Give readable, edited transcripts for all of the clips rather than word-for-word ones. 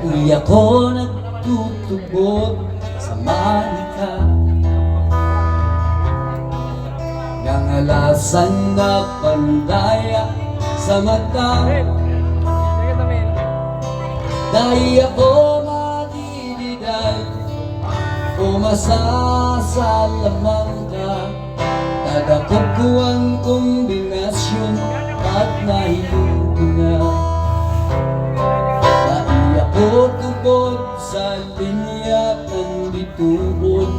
Di ako nagtutubod sa manika, ngangalasan na pandaya sa mata. Dahil ako madididay o masasalamang ka, dadakot ko ang kombinasyon at nahilong ko na. Dahil ako tubod sa linya ng bituon,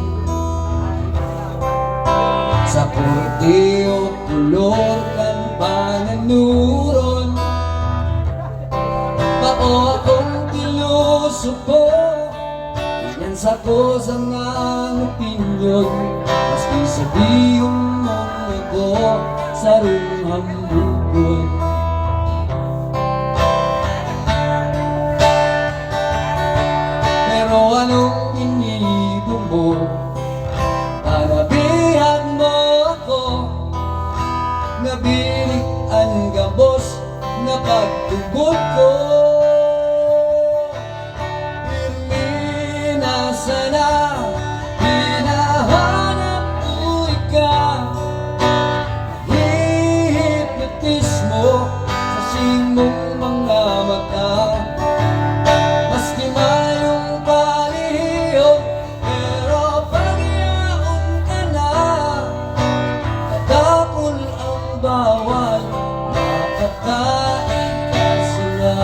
sa korte o kulor ng pananuron. Bao akong tinusupo, iyan sa kusang ang opinyon, maski sabihong mong ako sa rumang bukod. Pero anong inibo mo? Panabihan mo ako, nabilik ang gabos na pagtugod ko. Pirmi na sana, hinahanap ko ikaw. Hihipnotismo sa simong mga mata, maski mayong palihiyong, pero pagyaon ka na, katapon ang bawal, makakain ka sila.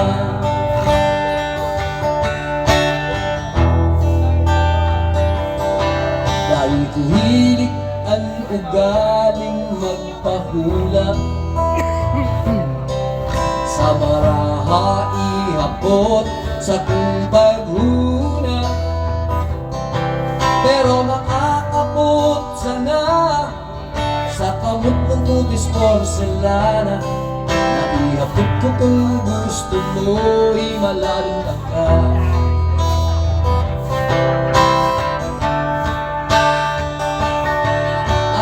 Dahil ko hilig ang ugaling magpahula, sa baraha ihapot sa kong paghuna. Pero makakapot sana sa kamot ng tutis porselana, na ihapot ko kung gusto mo, himalarin ka.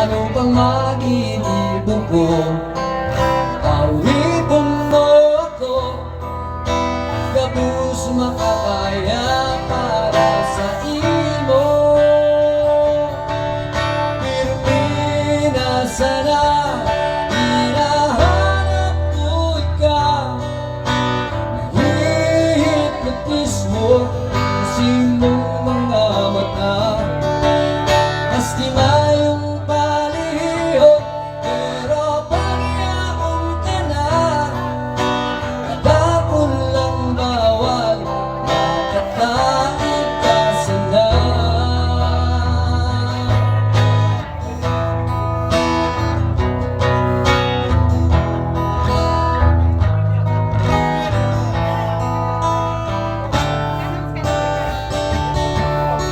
Ano bang mag-iibo ko? Tawibon mo ako, gabus makakaya para sa imo. Pirmi na sana, hinahanap ko ikaw. Hihipnotismo ang simong mga mata, maski mayong palihiyong, pero pagyaon ka na, katapon lang bawal, makakain ka sana.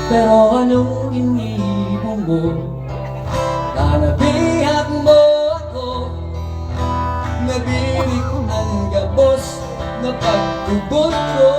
Pero anong inibo mo? Nanabihan mo ako, nabilik ang gabos na pagtubod ko.